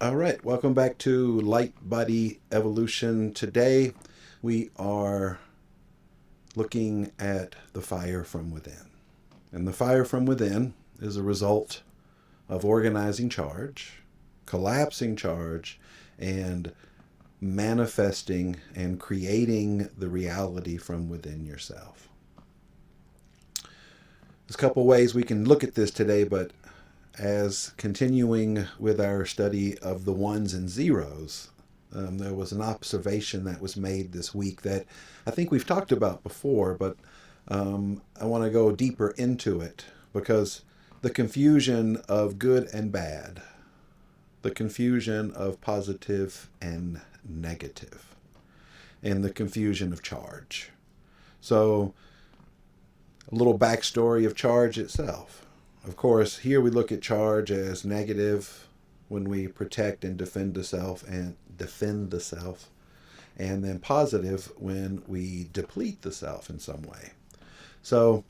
All right, welcome back to Light Body Evolution. Today we are looking at the fire from within. And the fire from within is a result of organizing charge, collapsing charge, and manifesting and creating the reality from within yourself. There's a couple ways we can look at this today, but as continuing with our study of the ones and zeros, there was an observation that was made this week that I think we've talked about before, but I want to go deeper into it because the confusion of good and bad, the confusion of positive and negative, and the confusion of charge. So, a little backstory of charge itself. Of course, here we look at charge as negative when we protect and defend the self, and then positive when we deplete the self in some way. So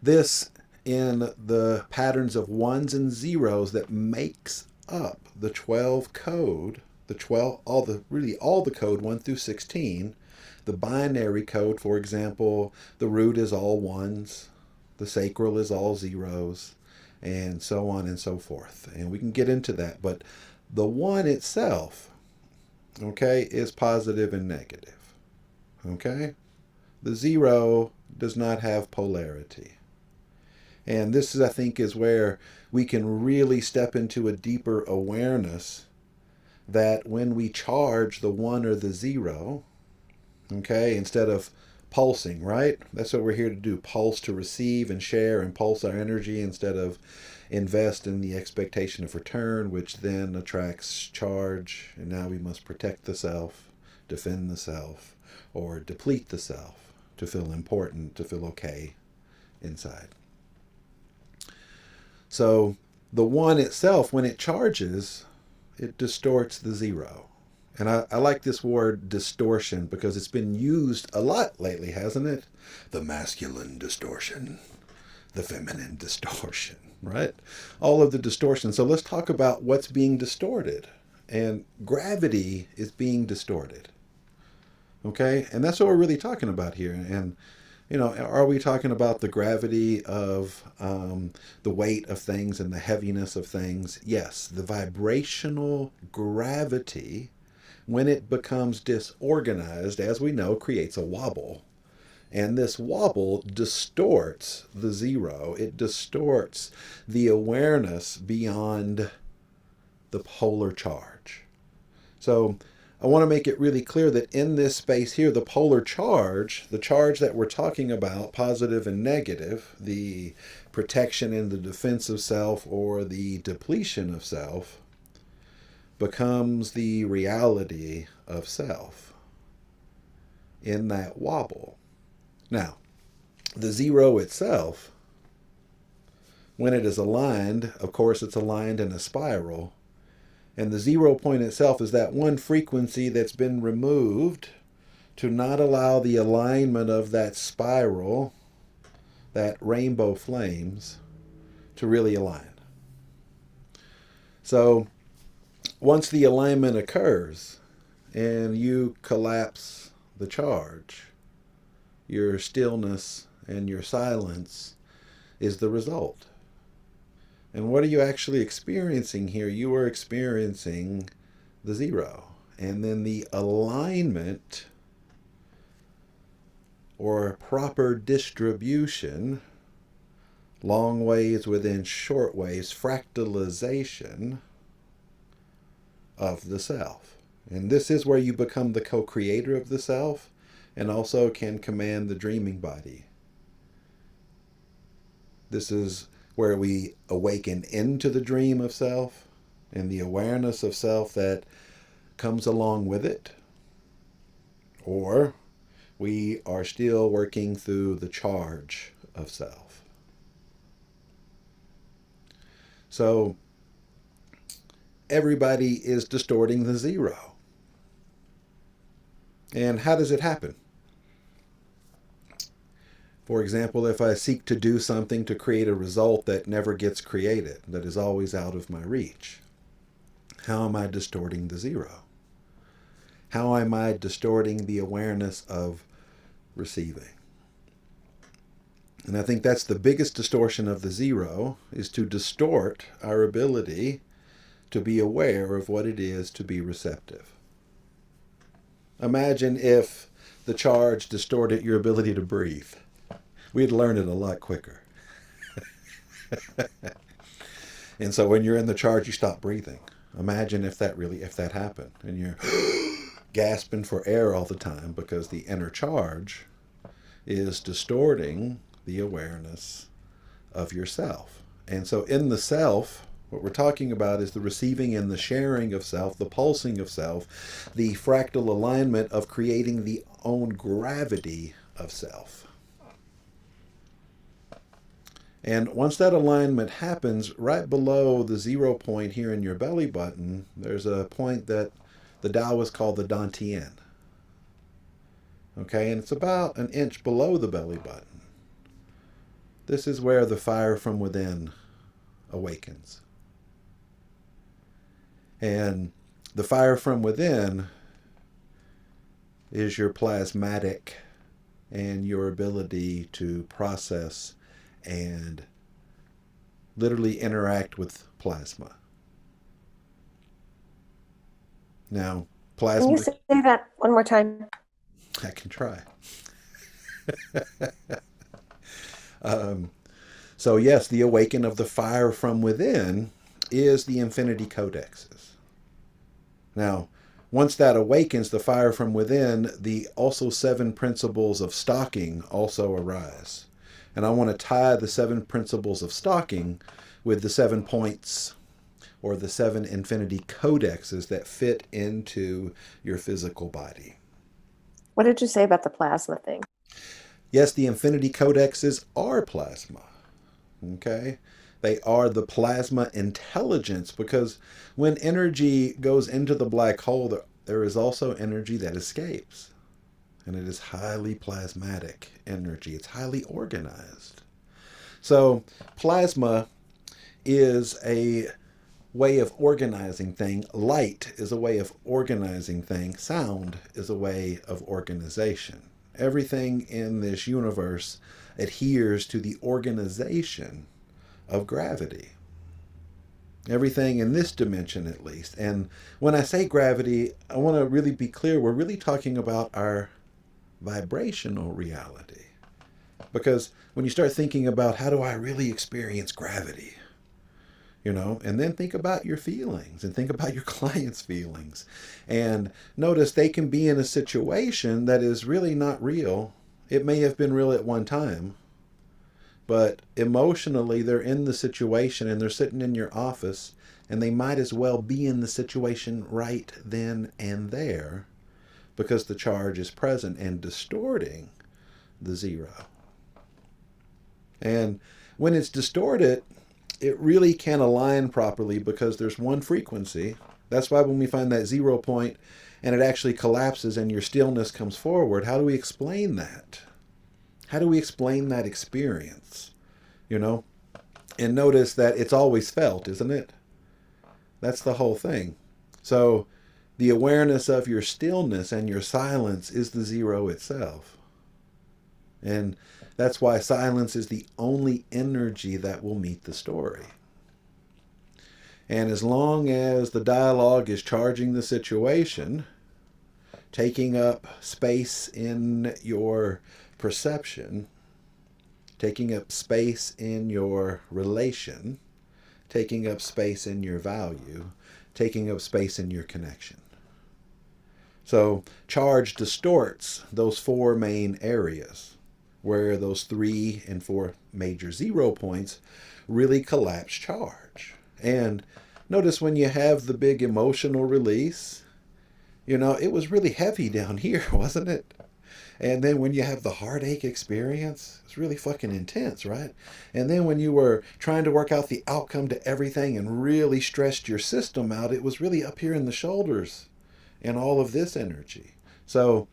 this in the patterns of ones and zeros that makes up the 12 code, all the code 1 through 16, the binary code, for example, the root is all ones, the sacral is all zeros, and so on and so forth. And we can get into that. But the one itself, okay, is positive and negative. Okay? The zero does not have polarity. And this, I think, is where we can really step into a deeper awareness that when we charge the one or the zero, okay, instead of pulsing, right? That's what we're here to do. Pulse to receive and share and pulse our energy instead of invest in the expectation of return, which then attracts charge. And now we must protect the self, defend the self, or deplete the self to feel important, to feel okay inside. So the one itself, when it charges, it distorts the zero. And I like this word distortion because it's been used a lot lately, hasn't it? The masculine distortion, the feminine distortion, right? All of the distortion. So let's talk about what's being distorted. And gravity is being distorted. Okay? And that's what we're really talking about here. And, are we talking about the gravity of the weight of things and the heaviness of things? Yes, the vibrational gravity, when it becomes disorganized, as we know, creates a wobble. And this wobble distorts the zero. It distorts the awareness beyond the polar charge. So I want to make it really clear that in this space here, the polar charge, the charge that we're talking about, positive and negative, the protection and the defense of self or the depletion of self, becomes the reality of self in that wobble. Now, the zero itself, when it is aligned, of course it's aligned in a spiral, and the 0 point itself is that one frequency that's been removed to not allow the alignment of that spiral, that rainbow flames, to really align. So once the alignment occurs and you collapse the charge, your stillness and your silence is the result. And what are you actually experiencing here? You are experiencing the zero. And then the alignment or proper distribution, long waves within short waves, fractalization of the self. And this is where you become the co-creator of the self and also can command the dreaming body. This is where we awaken into the dream of self and the awareness of self that comes along with it. Or we are still working through the charge of self. So everybody is distorting the zero. And how does it happen? For example, if I seek to do something to create a result that never gets created, that is always out of my reach, How am I distorting the zero? How am I distorting the awareness of receiving? And I think that's the biggest distortion of the zero, is to distort our ability to be aware of what it is to be receptive. Imagine if the charge distorted your ability to breathe. We'd learn it a lot quicker. And so when you're in the charge, you stop breathing. Imagine if that happened and you're gasping for air all the time because the inner charge is distorting the awareness of yourself. And so in the self, what we're talking about is the receiving and the sharing of self, the pulsing of self, the fractal alignment of creating the own gravity of self. And once that alignment happens, right below the 0 point here in your belly button, there's a point that the Taoists call the Dantian. Okay, and it's about an inch below the belly button. This is where the fire from within awakens. And the fire from within is your plasmatic and your ability to process and literally interact with plasma. Now, plasma... Can you say that one more time? I can try. So yes, the awaken of the fire from within is the infinity codexes. Now, once that awakens the fire from within, the also 7 principles of stalking also arise. And I want to tie the 7 principles of stalking with the 7 points or the 7 infinity codexes that fit into your physical body. What did you say about the plasma thing? Yes, the infinity codexes are plasma. Okay? They are the plasma intelligence, because when energy goes into the black hole, there is also energy that escapes. And it is highly plasmatic energy. It's highly organized. So plasma is a way of organizing things. Light is a way of organizing things. Sound is a way of organization. Everything in this universe adheres to the organization of gravity. Everything in this dimension, at least. And when I say gravity, I want to really be clear. We're really talking about our vibrational reality. Because when you start thinking about how do I really experience gravity, and then think about your feelings and think about your clients' feelings. And notice they can be in a situation that is really not real. It may have been real at one time, but emotionally they're in the situation and they're sitting in your office, and they might as well be in the situation right then and there, because the charge is present and distorting the zero. And when it's distorted, it really can't align properly because there's one frequency. That's why when we find that 0 point and it actually collapses and your stillness comes forward, how do we explain that? How do we explain that experience? And notice that it's always felt, isn't it? That's the whole thing. So the awareness of your stillness and your silence is the zero itself. And that's why silence is the only energy that will meet the story. And as long as the dialogue is charging the situation, taking up space in your perception, taking up space in your relation, taking up space in your value, taking up space in your connection. So charge distorts those 4 main areas, where those 3 and 4 major 0 points really collapse charge. And notice when you have the big emotional release, it was really heavy down here, wasn't it? And then when you have the heartache experience, it's really fucking intense, right? And then when you were trying to work out the outcome to everything and really stressed your system out, it was really up here in the shoulders and all of this energy. So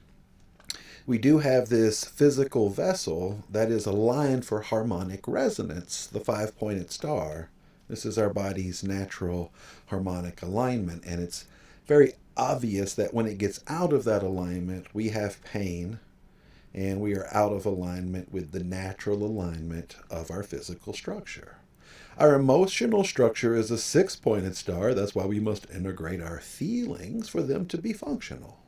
we do have this physical vessel that is aligned for harmonic resonance, the 5-pointed star This is our body's natural harmonic alignment, and it's very obvious that when it gets out of that alignment, we have pain and we are out of alignment with the natural alignment of our physical structure. Our emotional structure is a six-pointed star. That's why we must integrate our feelings for them to be functional.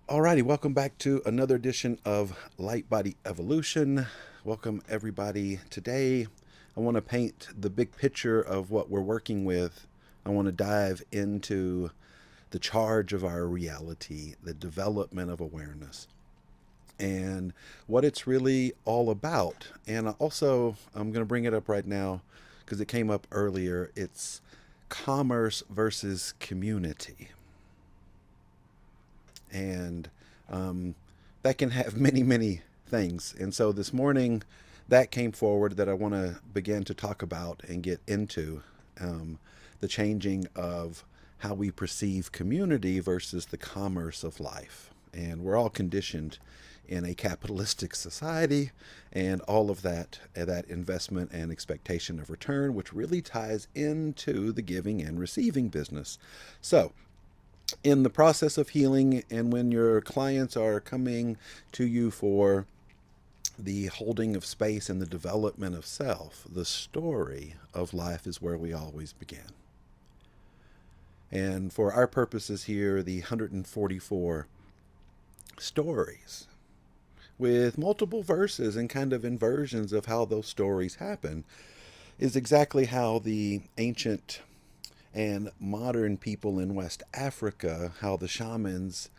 Alrighty, welcome back to another edition of Light Body Evolution. Welcome everybody. Today I want to paint the big picture of what we're working with. I want to dive into the charge of our reality, the development of awareness, and what it's really all about. And also, I'm going to bring it up right now because it came up earlier. It's commerce versus community. And that can have many, many things. And so this morning, that came forward that I want to begin to talk about and get into the changing of how we perceive community versus the commerce of life. And we're all conditioned in a capitalistic society, and all of that investment and expectation of return, which really ties into the giving and receiving business. So in the process of healing, and when your clients are coming to you for the holding of space and the development of self, the story of life is where we always begin. And for our purposes here, the 144 stories with multiple verses and kind of inversions of how those stories happen is exactly how the ancient and modern people in West Africa, how the shamans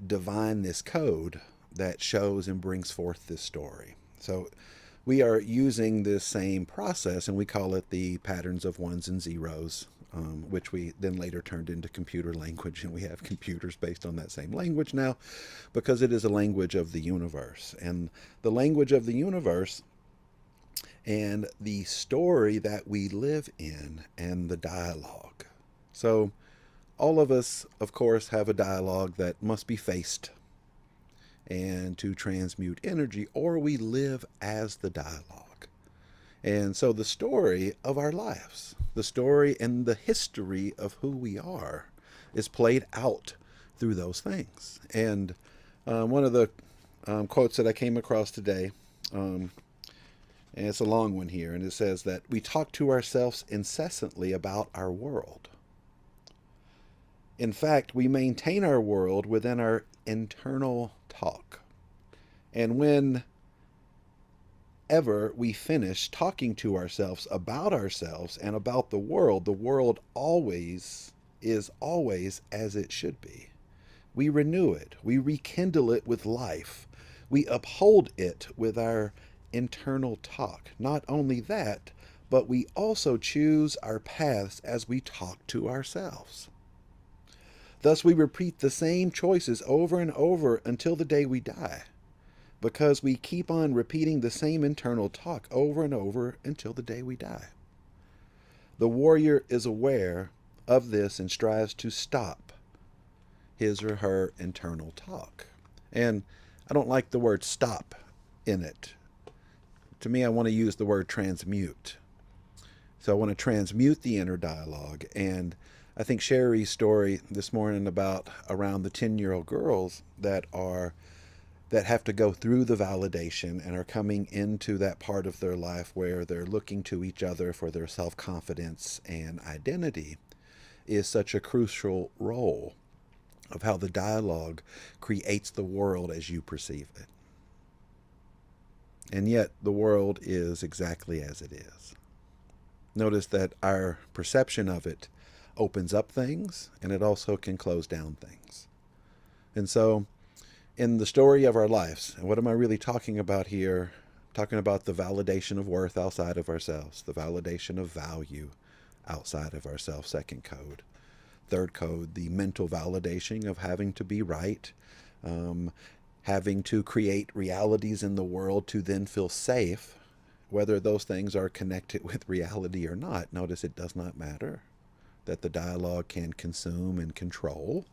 divine this code that shows and brings forth this story. So we are using this same process, and we call it the patterns of ones and zeros, which we then later turned into computer language, and we have computers based on that same language now because it is a language of the universe. And the language of the universe and the story that we live in and the dialogue. So all of us, of course, have a dialogue that must be faced and to transmute energy, or we live as the dialogue. And so the story of our lives, the story and the history of who we are is played out through those things. And one of the quotes that I came across today, and it's a long one here, and it says that we talk to ourselves incessantly about our world. In fact, we maintain our world within our internal talk. And whenever we finish talking to ourselves and about the world always is always as it should be. We renew it. We rekindle it with life. We uphold it with our internal talk. Not only that, but we also choose our paths as we talk to ourselves. Thus, we repeat the same choices over and over until the day we die, because we keep on repeating the same internal talk over and over until the day we die. The warrior is aware of this and strives to stop his or her internal talk. And I don't like the word stop in it. To me, I want to use the word transmute. So I want to transmute the inner dialogue. And I think Sherry's story this morning about around the 10-year-old girls that have to go through the validation and are coming into that part of their life where they're looking to each other for their self-confidence and identity is such a crucial role of how the dialogue creates the world as you perceive it. And yet the world is exactly as it is. Notice that our perception of it opens up things, and it also can close down things. And so in the story of our lives, and what am I really talking about here? I'm talking about the validation of worth outside of ourselves, the validation of value outside of ourselves, second code. Third code, the mental validation of having to be right, having to create realities in the world to then feel safe, whether those things are connected with reality or not. Notice it does not matter that the dialogue can consume and control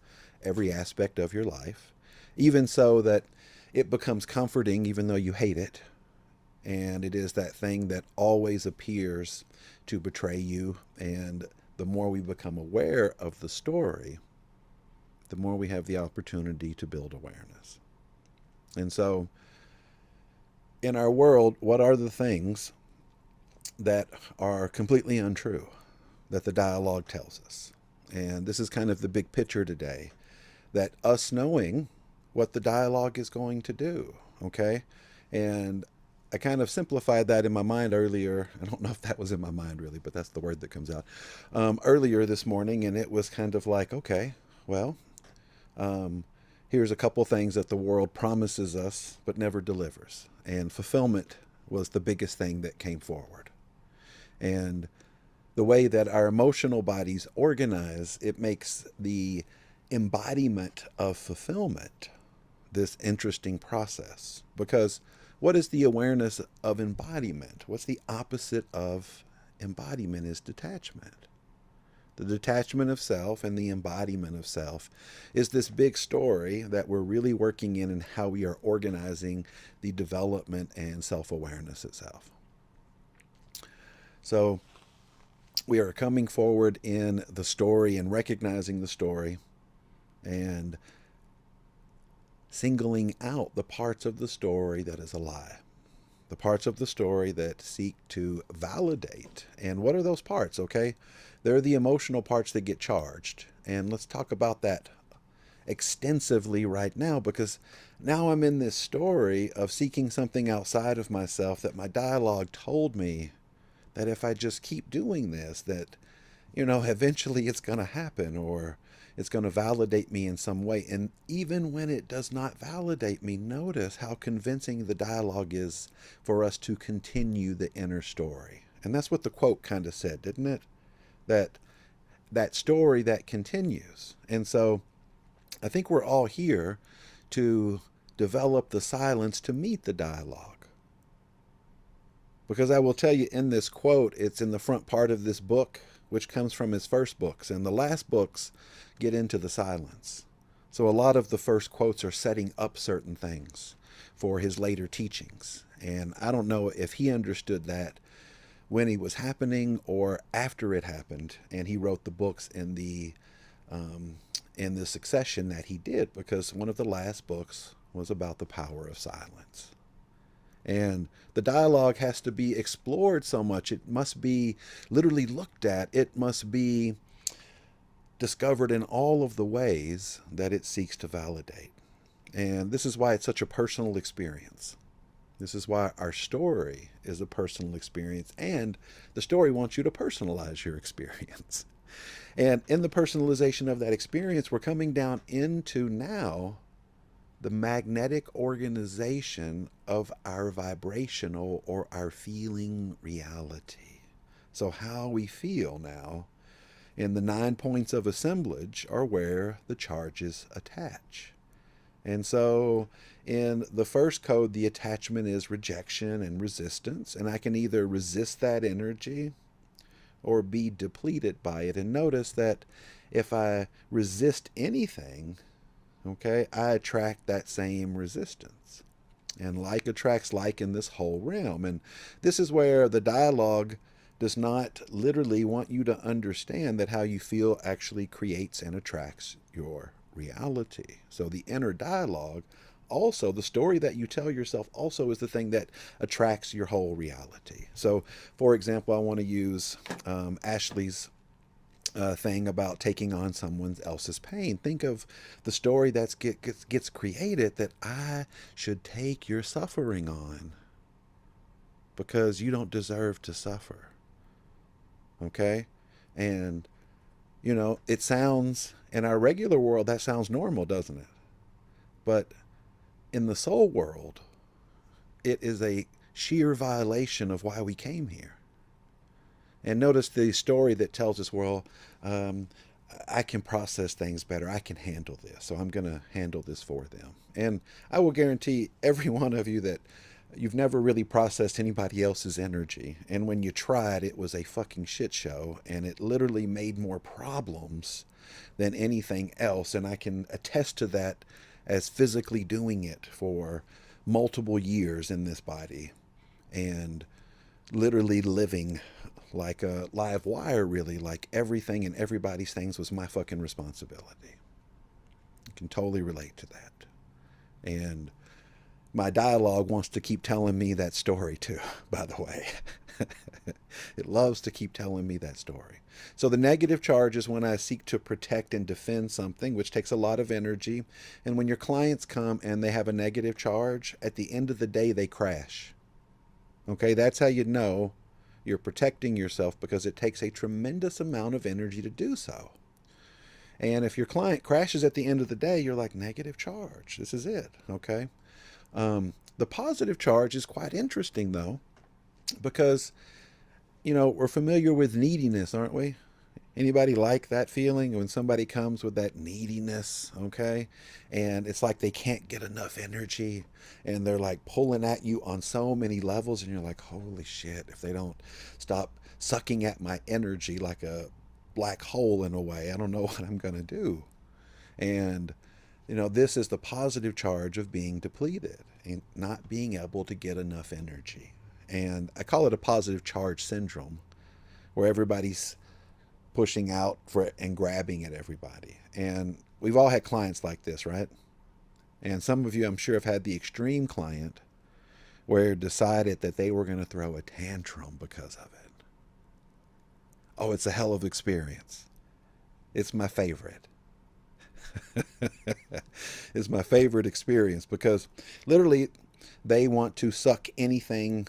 every aspect of your life, even so that it becomes comforting even though you hate it, And it is that thing that always appears to betray you. And the more we become aware of the story, the more we have the opportunity to build awareness. And so, in our world, what are the things that are completely untrue that the dialogue tells us? And this is kind of the big picture today, that us knowing what the dialogue is going to do, okay? And I kind of simplified that in my mind earlier. I don't know if that was in my mind really, but that's the word that comes out earlier this morning. And it was kind of like, okay, well, um, here's a couple things that the world promises us but never delivers. And fulfillment was the biggest thing that came forward. And the way that our emotional bodies organize, it makes the embodiment of fulfillment this interesting process. Because what is the awareness of embodiment? What's the opposite of embodiment is detachment. The detachment of self and the embodiment of self is this big story that we're really working in and how we are organizing the development and self-awareness itself. So we are coming forward in the story and recognizing the story and singling out the parts of the story that is a lie, the parts of the story that seek to validate. And what are those parts? Okay, they're the emotional parts that get charged. And let's talk about that extensively right now, because now I'm in this story of seeking something outside of myself that my dialogue told me that if I just keep doing this, that, eventually it's going to happen, or it's going to validate me in some way. And even when it does not validate me, notice how convincing the dialogue is for us to continue the inner story. And that's what the quote kind of said, didn't it? That story that continues. And so I think we're all here to develop the silence to meet the dialogue. Because I will tell you, in this quote, it's in the front part of this book, which comes from his first books. And the last books get into the silence. So a lot of the first quotes are setting up certain things for his later teachings. And I don't know if he understood that when it was happening or after it happened. And he wrote the books in the succession that he did, because one of the last books was about the power of silence. And the dialogue has to be explored so much. It must be literally looked at. It must be discovered in all of the ways that it seeks to validate. And this is why it's such a personal experience. This is why our story is a personal experience. And the story wants you to personalize your experience. And in the personalization of that experience, we're coming down into now the magnetic organization of our vibrational or our feeling reality. So how we feel now in the 9 points of assemblage are where the charges attach. And so in the first code, the attachment is rejection and resistance. And I can either resist that energy or be depleted by it. And notice that if I resist anything, okay, I attract that same resistance. And like attracts like in this whole realm. And this is where the dialogue does not literally want you to understand that how you feel actually creates and attracts your reality. So the inner dialogue, also the story that you tell yourself, also is the thing that attracts your whole reality. So for example, I want to use Ashley's thing about taking on someone else's pain. Think of the story that gets created, that I should take your suffering on because you don't deserve to suffer. Okay? And, it sounds, in our regular world, that sounds normal, doesn't it? But in the soul world, it is a sheer violation of why we came here. And notice the story that tells us, well, I can process things better. I can handle this. So I'm going to handle this for them. And I will guarantee every one of you that you've never really processed anybody else's energy. And when you tried, it was a fucking shit show. And it literally made more problems than anything else. And I can attest to that as physically doing it for multiple years in this body. and literally living like a live wire, really, like everything and everybody's things was my fucking responsibility. I can totally relate to that. And my dialogue wants to keep telling me that story too, by the way. It loves to keep telling me that story. So the negative charge is when I seek to protect and defend something, which takes a lot of energy. And when your clients come and they have a negative charge, at the end of the day, they crash. Okay, that's how you know you're protecting yourself, because it takes a tremendous amount of energy to do so. And if your client crashes at the end of the day, you're like, negative charge. This is it. Okay. The positive charge is quite interesting, though, because, we're familiar with neediness, aren't we? Anybody like that feeling when somebody comes with that neediness, okay? And it's like they can't get enough energy and they're like pulling at you on so many levels, and you're like, holy shit, if they don't stop sucking at my energy like a black hole in a way, I don't know what I'm going to do. And, this is the positive charge of being depleted and not being able to get enough energy. And I call it a positive charge syndrome, where everybody's pushing out for it and grabbing at everybody. And we've all had clients like this, right? And some of you, I'm sure, have had the extreme client where decided that they were going to throw a tantrum because of it. Oh, it's a hell of an experience. It's my favorite. It's my favorite experience because literally they want to suck anything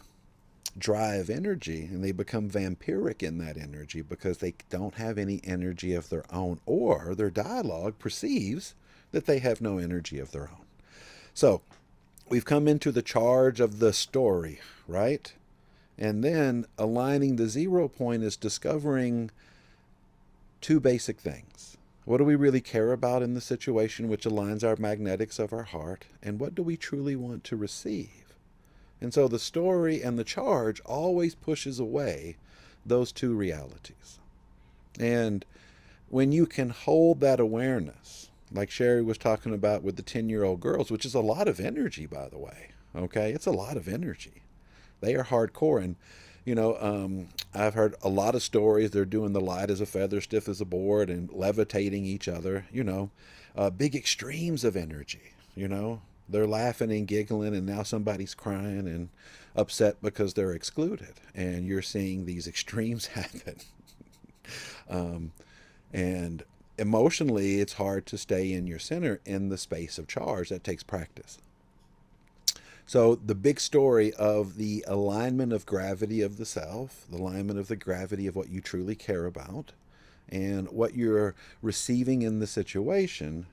dry of energy, and they become vampiric in that energy because they don't have any energy of their own, or their dialogue perceives that they have no energy of their own. So we've come into the charge of the story, right? And then aligning the 0 point is discovering two basic things. What do we really care about in the situation, which aligns our magnetics of our heart? And what do we truly want to receive? And so the story and the charge always pushes away those two realities. And when you can hold that awareness, like Sherry was talking about with the 10-year-old girls, which is a lot of energy, by the way, okay? It's a lot of energy. They are hardcore. And, I've heard a lot of stories. They're doing the light as a feather, stiff as a board, and levitating each other, big extremes of energy, They're laughing and giggling, and now somebody's crying and upset because they're excluded. And you're seeing these extremes happen. And emotionally, it's hard to stay in your center in the space of charge. That takes practice. So the big story of the alignment of gravity of the self, the alignment of the gravity of what you truly care about, and what you're receiving in the situation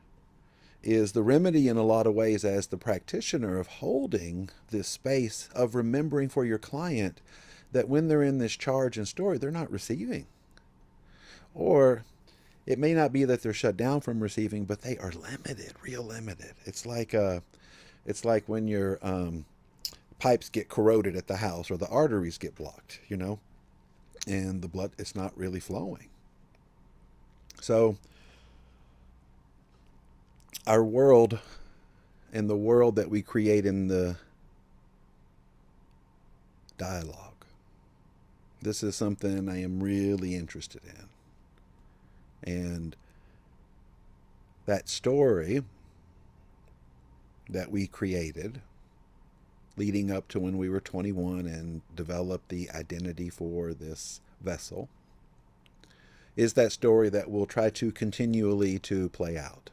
is the remedy in a lot of ways as the practitioner of holding this space of remembering for your client that when they're in this charge and story, they're not receiving. Or it may not be that they're shut down from receiving, but they are limited, real limited. It's like when your pipes get corroded at the house, or the arteries get blocked, and the blood, it's not really flowing. So our world and the world that we create in the dialogue, this is something I am really interested in. And that story that we created leading up to when we were 21 and developed the identity for this vessel is that story that we'll try to continually to play out.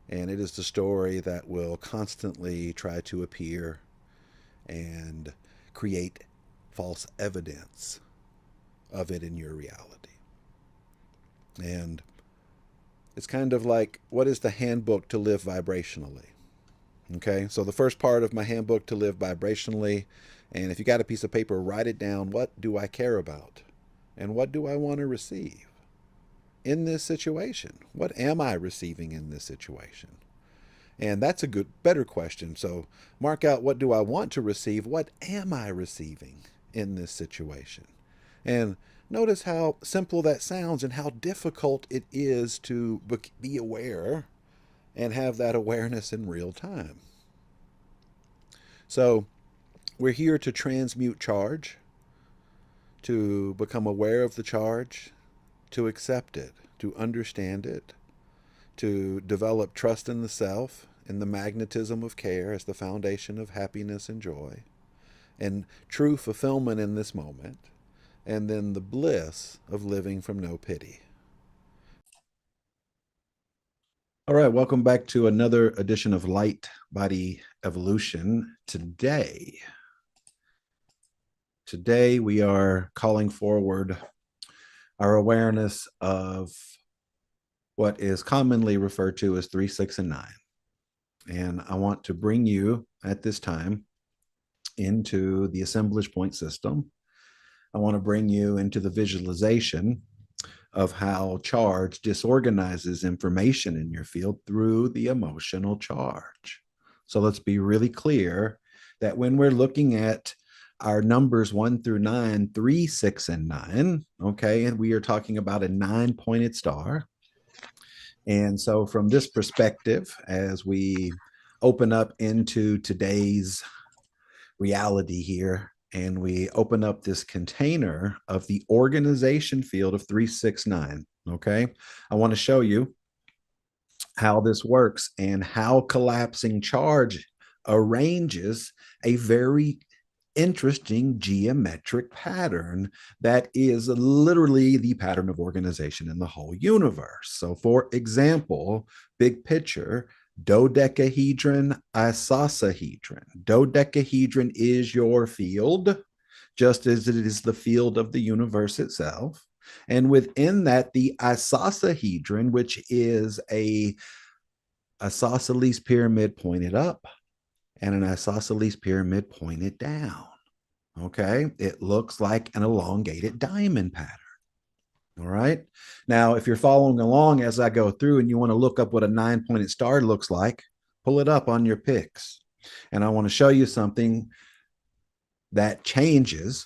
And it is the story that will constantly try to appear and create false evidence of it in your reality. And it's kind of like, what is the handbook to live vibrationally? Okay, so the first part of my handbook to live vibrationally, and if you got a piece of paper, write it down. What do I care about? And what do I want to receive in this situation? What am I receiving in this situation? And that's a better question. So mark out, what do I want to receive? What am I receiving in this situation? And notice how simple that sounds and how difficult it is to be aware and have that awareness in real time. So We're here to transmute charge, to become aware of the charge, to accept it, to understand it, to develop trust in the self, in the magnetism of care as the foundation of happiness and joy, and true fulfillment in this moment, and then the bliss of living from no pity. All right, welcome back to another edition of Light Body Evolution. Today we are calling forward our awareness of what is commonly referred to as 3, 6, and 9. And I want to bring you at this time into the assemblage point system. I want to bring you into the visualization of how charge disorganizes information in your field through the emotional charge. So let's be really clear that when we're looking at our numbers 1 through 9, 3, 6, and 9, okay, and we are talking about a 9-pointed star. And so from this perspective, as we open up into today's reality here, and we open up this container of the organization field of 369. Okay. I want to show you how this works and how collapsing charge arranges a very interesting geometric pattern that is literally the pattern of organization in the whole universe. So, for example, big picture, dodecahedron, isosahedron. Dodecahedron is your field, just as it is the field of the universe itself. And within that, the isosahedron, which is a isosceles pyramid pointed up and an isosceles pyramid pointed down. Okay, it looks like an elongated diamond pattern. All right. Now, if you're following along as I go through and you want to look up what a 9-pointed star looks like, pull it up on your picks. And I want to show you something that changes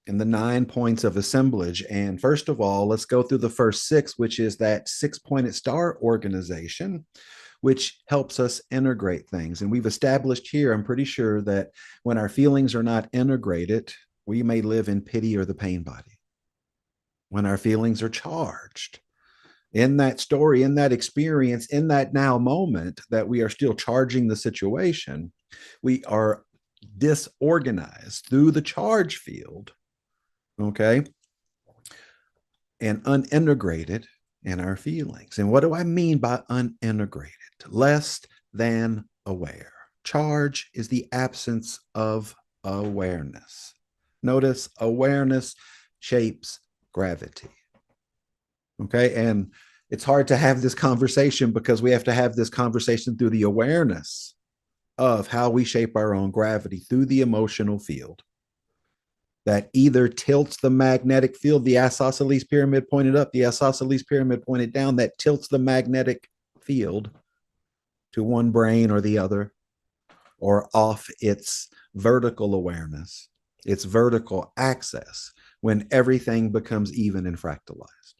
in the 9 points of assemblage. And first of all, let's go through the first 6, which is that 6-pointed star organization, which helps us integrate things. And we've established here, I'm pretty sure, that when our feelings are not integrated, we may live in pity or the pain body. When our feelings are charged, in that story, in that experience, in that now moment that we are still charging the situation, we are disorganized through the charge field, okay, and unintegrated in our feelings. And what do I mean by unintegrated? Less than aware. Charge is the absence of awareness. Notice awareness shapes gravity. Okay. And it's hard to have this conversation because we have to have this conversation through the awareness of how we shape our own gravity through the emotional field that either tilts the magnetic field, the isosceles pyramid pointed up, the isosceles pyramid pointed down, that tilts the magnetic field to one brain or the other, or off its vertical awareness, its vertical access, when everything becomes even and fractalized.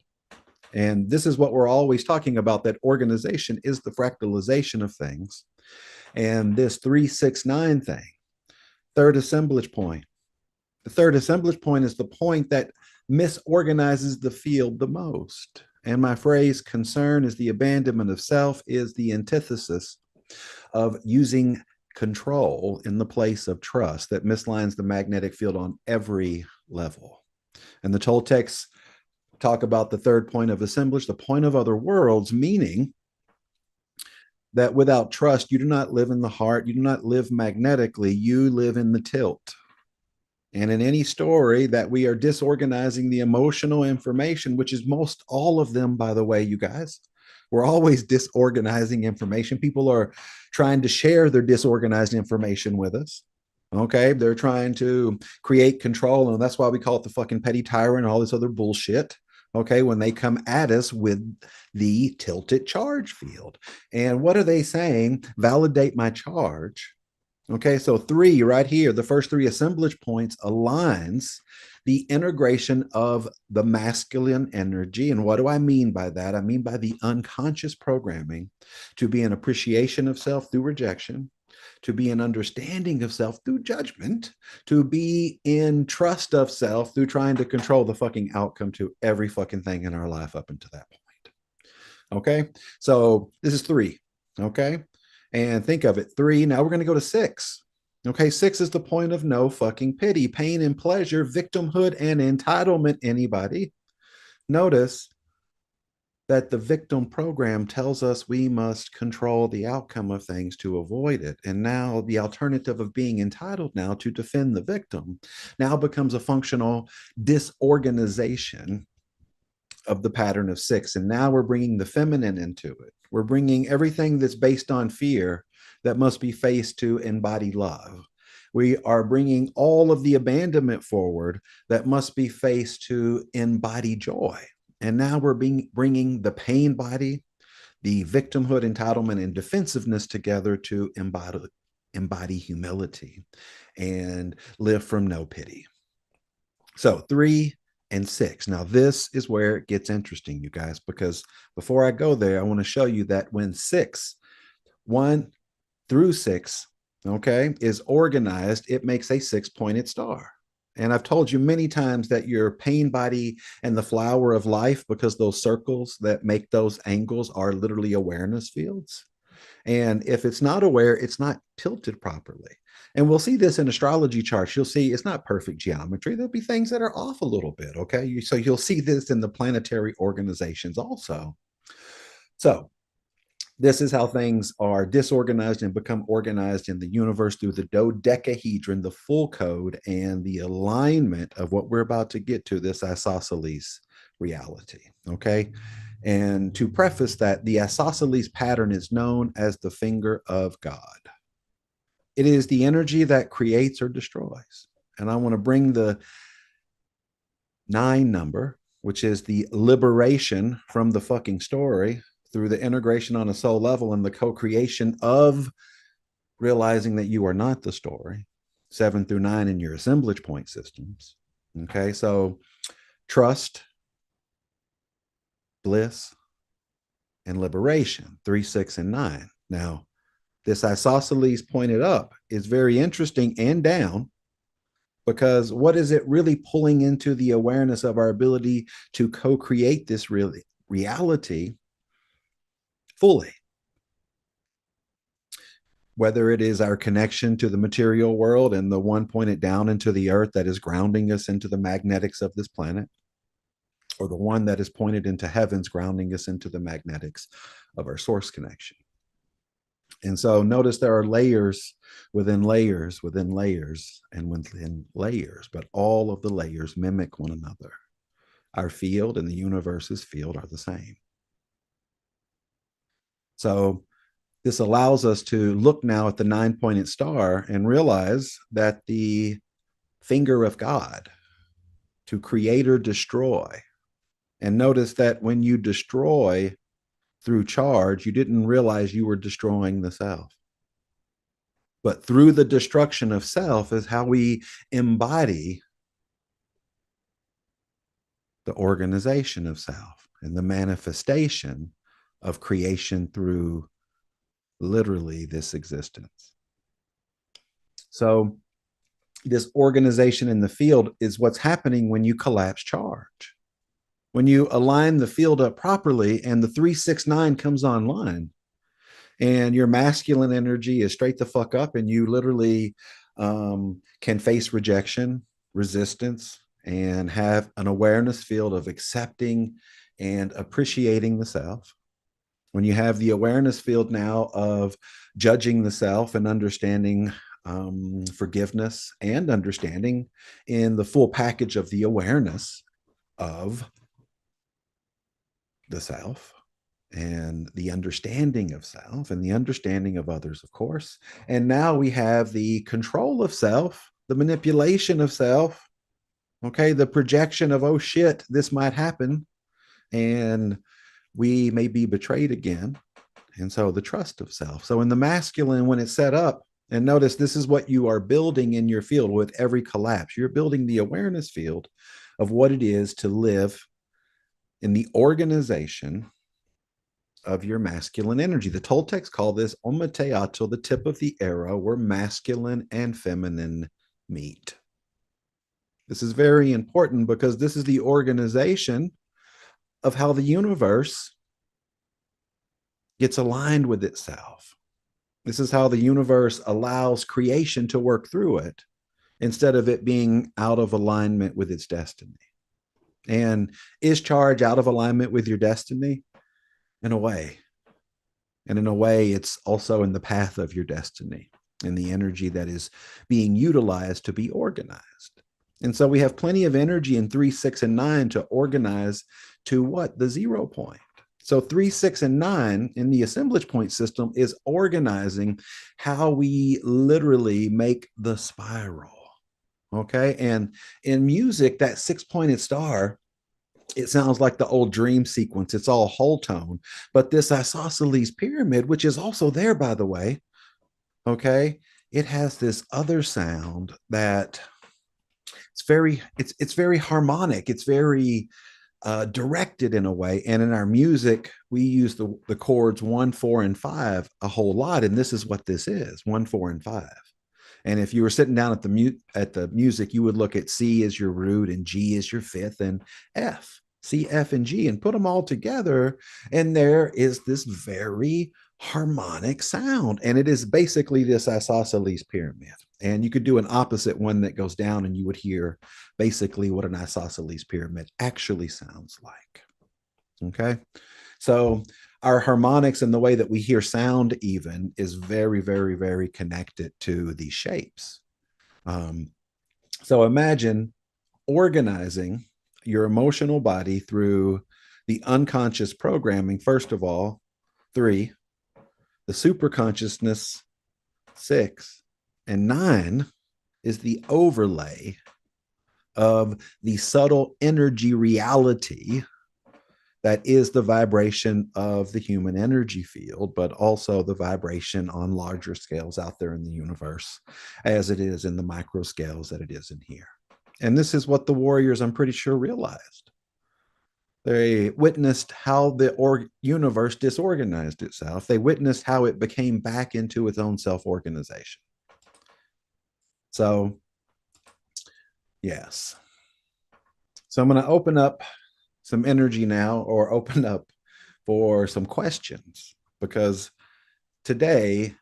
And this is what we're always talking about, that organization is the fractalization of things. And this 369 thing, third assemblage point. The third assemblage point is the point that misorganizes the field the most. And my phrase, concern is the abandonment of self, is the antithesis of using control in the place of trust that mislines the magnetic field on every level. And the Toltecs talk about the third point of assemblage, the point of other worlds, meaning that without trust, you do not live in the heart, you do not live magnetically, you live in the tilt. And in any story that we are disorganizing the emotional information, which is most all of them, by the way, you guys, we're always disorganizing information. People are trying to share their disorganized information with us. Okay. They're trying to create control. And that's why we call it the fucking petty tyrant and all this other bullshit. Okay. When they come at us with the tilted charge field. And what are they saying? Validate my charge. Okay, so 3 right here, the first 3 assemblage points aligns the integration of the masculine energy. And what do I mean by that? I mean by the unconscious programming to be an appreciation of self through rejection, to be in understanding of self through judgment, to be in trust of self through trying to control the fucking outcome to every fucking thing in our life up until that point. Okay. So this is 3. Okay. And think of it 3. Now we're going to go to 6. Okay. 6 is the point of no fucking pity, pain and pleasure, victimhood and entitlement. Anybody notice that the victim program tells us we must control the outcome of things to avoid it. And now the alternative of being entitled now to defend the victim now becomes a functional disorganization of the pattern of 6. And now we're bringing the feminine into it. We're bringing everything that's based on fear that must be faced to embody love. We are bringing all of the abandonment forward that must be faced to embody joy. And now we're bringing the pain body, the victimhood, entitlement, and defensiveness together to embody humility and live from no pity. So 3 and 6. Now, this is where it gets interesting, you guys, because before I go there, I want to show you that when 6, 1 through 6, okay, is organized, it makes a 6-pointed star. And I've told you many times that your pain body and the flower of life, because those circles that make those angles are literally awareness fields. And if it's not aware, it's not tilted properly. And we'll see this in astrology charts. You'll see it's not perfect geometry. There'll be things that are off a little bit. Okay. So you'll see this in the planetary organizations also. So this is how things are disorganized and become organized in the universe through the dodecahedron, the full code, and the alignment of what we're about to get to, this isosceles reality. Okay. And to preface that, the isosceles pattern is known as the finger of God. It is the energy that creates or destroys. And I want to bring the 9 number, which is the liberation from the fucking story, through the integration on a soul level and the co-creation of realizing that you are not the story, 7 through 9 in your assemblage point systems. Okay, so trust, bliss, and liberation, 3, 6, and 9. Now, this isosceles pointed up is very interesting and down, because what is it really pulling into the awareness of our ability to co-create this reality fully? Whether it is our connection to the material world and the one pointed down into the earth that is grounding us into the magnetics of this planet, or the one that is pointed into heavens, grounding us into the magnetics of our source connection. And so notice there are layers within layers within layers and within layers, but all of the layers mimic one another. Our field and the universe's field are the same. So this allows us to look now at the 9-pointed star and realize that the finger of God, to create or destroy. And notice that when you destroy through charge, you didn't realize you were destroying the self. But through the destruction of self is how we embody the organization of self and the manifestation of creation through literally this existence. So this organization in the field is what's happening when you collapse charge. When you align the field up properly and the 369 comes online and your masculine energy is straight the fuck up, and you literally can face rejection, resistance, and have an awareness field of accepting and appreciating the self. When you have the awareness field now of judging the self and understanding forgiveness and understanding in the full package of the awareness of the self and the understanding of self and the understanding of others, of course. And now we have the control of self, the manipulation of self, okay, the projection of, oh shit, this might happen, and we may be betrayed again. And so the trust of self. So in the masculine, when it's set up, and notice this is what you are building in your field with every collapse. You're building the awareness field of what it is to live in the organization of your masculine energy. The Toltecs call this omoteato, the tip of the arrow, where masculine and feminine meet. This is very important because this is the organization of how the universe gets aligned with itself. This is how the universe allows creation to work through it instead of it being out of alignment with its destiny. And is charge out of alignment with your destiny? In a way. And in a way, it's also in the path of your destiny and the energy that is being utilized to be organized. And so we have plenty of energy in 3, 6, and 9 to organize to what? The 0 point. So 3, 6, and 9 in the assemblage point system is organizing how we literally make the spiral. Okay. And in music, that 6-pointed star, it sounds like the old dream sequence. It's all whole tone. But this isosceles pyramid, which is also there, by the way, okay, it has this other sound that it's very harmonic. It's very directed in a way. And in our music, we use the chords 1, 4, and 5 a whole lot. And this is what this is: 1, 4, and 5. And if you were sitting down at the music, you would look at C as your root and G as your fifth and F, C, F, and G, and put them all together. And there is this very harmonic sound. And it is basically this isosceles pyramid. And you could do an opposite one that goes down, and you would hear basically what an isosceles pyramid actually sounds like. Okay. So our harmonics and the way that we hear sound even is very, very, very connected to these shapes. So imagine organizing your emotional body through the unconscious programming, first of all, 3, the superconsciousness, 6, and 9 is the overlay of the subtle energy reality that is the vibration of the human energy field, but also the vibration on larger scales out there in the universe, as it is in the micro scales that it is in here. And this is what the warriors, I'm pretty sure, realized. They witnessed how the universe disorganized itself. They witnessed how it became back into its own self-organization. So, yes. So I'm going to open up some energy now, or open up for some questions, because today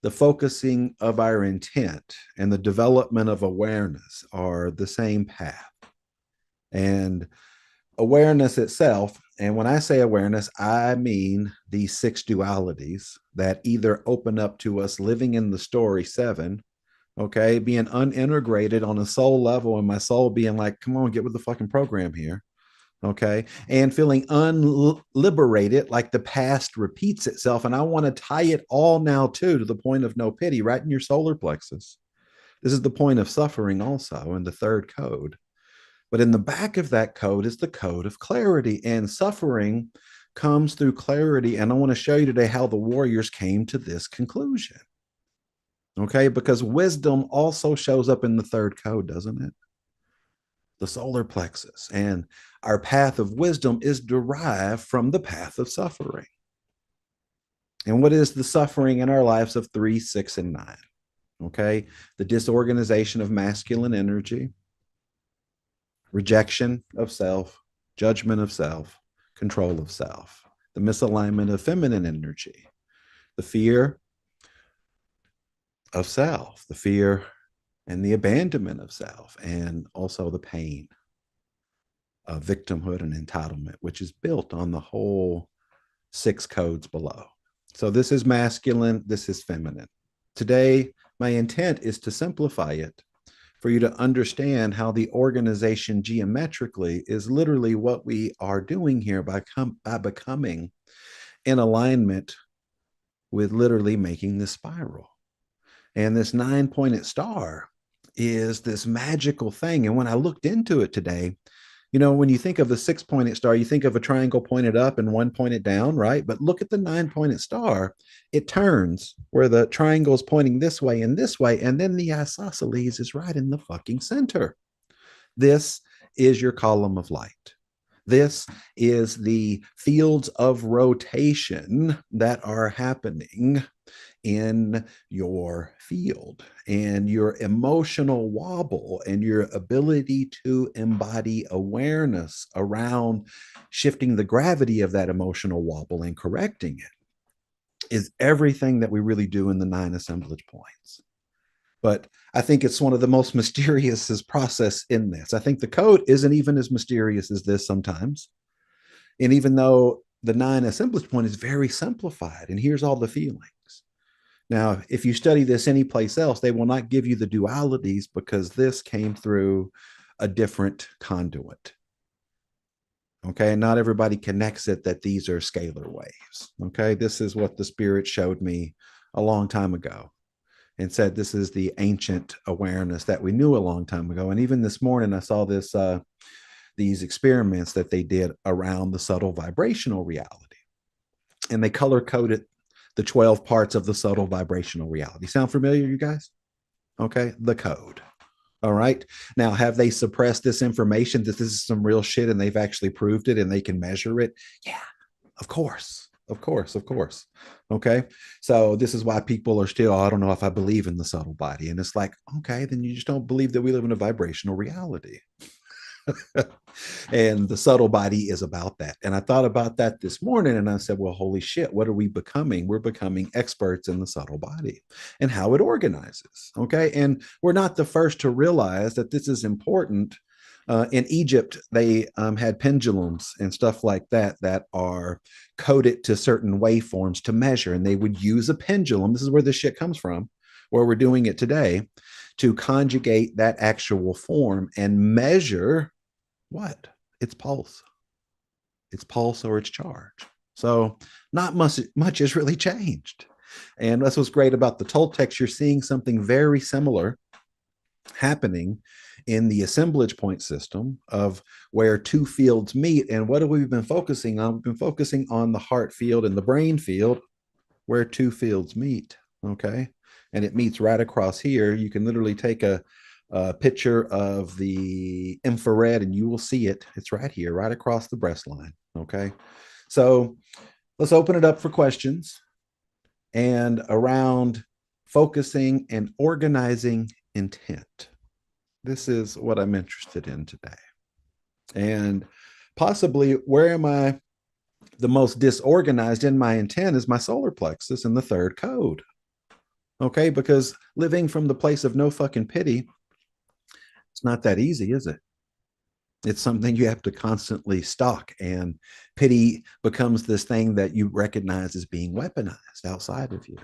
the focusing of our intent and the development of awareness are the same path. And awareness itself, and when I say awareness, I mean these 6 dualities that either open up to us living in the story 7, okay, being unintegrated on a soul level, and my soul being like, come on, get with the fucking program here. Okay. And feeling unliberated, like the past repeats itself. And I want to tie it all now to the point of no pity, right in your solar plexus. This is the point of suffering also in the 3rd code. But in the back of that code is the code of clarity, and suffering comes through clarity. And I want to show you today how the warriors came to this conclusion. Okay. Because wisdom also shows up in the 3rd code, doesn't it? The solar plexus. And our path of wisdom is derived from the path of suffering. And what is the suffering in our lives of 3, 6, and 9? Okay. The disorganization of masculine energy, rejection of self, judgment of self, control of self, the misalignment of feminine energy, the fear of self, the fear and the abandonment of self, and also the pain of victimhood and entitlement, which is built on the whole 6 codes below. So this is masculine, this is feminine. Today, my intent is to simplify it for you to understand how the organization geometrically is literally what we are doing here by becoming in alignment with literally making the spiral. And this 9-pointed star is this magical thing. And when I looked into it today, you know, when you think of the 6-pointed star, you think of a triangle pointed up and 1 pointed down, right? But look at the 9-pointed star. It turns where the triangle is pointing this way, and then the isosceles is right in the fucking center. This is your column of light. This is the fields of rotation that are happening in your field, and your emotional wobble and your ability to embody awareness around shifting the gravity of that emotional wobble and correcting it is everything that we really do in the 9 assemblage points. But I think it's one of the most mysterious process in this. I think the code isn't even as mysterious as this sometimes. And even though the 9 assemblage point is very simplified, and here's all the feelings. Now, if you study this anyplace else, they will not give you the dualities because this came through a different conduit. Okay, not everybody connects it that these are scalar waves. Okay, this is what the Spirit showed me a long time ago and said this is the ancient awareness that we knew a long time ago. And even this morning, I saw these experiments that they did around the subtle vibrational reality, and they color coded the 12 parts of the subtle vibrational reality. Sound familiar, you guys? Okay, the code. All right. Now, have they suppressed this information that this is some real shit and they've actually proved it and they can measure it? Yeah, of course. Of course, of course. Okay. So this is why people are still, I don't know if I believe in the subtle body. And it's like, okay, then you just don't believe that we live in a vibrational reality. And the subtle body is about that. And I thought about that this morning and I said, well, holy shit, what are we becoming? We're becoming experts in the subtle body and how it organizes. Okay. And we're not the first to realize that this is important. In Egypt, they had pendulums and stuff like that that are coded to certain waveforms to measure. And they would use a pendulum. This is where this shit comes from, where we're doing it today, to conjugate that actual form and measure what? Its pulse. Its pulse or its charge. So not much has really changed. And that's what's great about the Toltecs. You're seeing something very similar happening in the assemblage point system of where two fields meet. And what have we been focusing on? We've been focusing on the heart field and the brain field where two fields meet. Okay. And it meets right across here. You can literally take a picture of the infrared and you will see it. It's right here, right across the breast line. Okay. So let's open it up for questions and around focusing and organizing intent. This is what I'm interested in today. And possibly where am I the most disorganized in my intent is my solar plexus in the third code. Okay. Because living from the place of no fucking pity, it's not that easy, is it? It's something you have to constantly stalk, and pity becomes this thing that you recognize as being weaponized outside of you.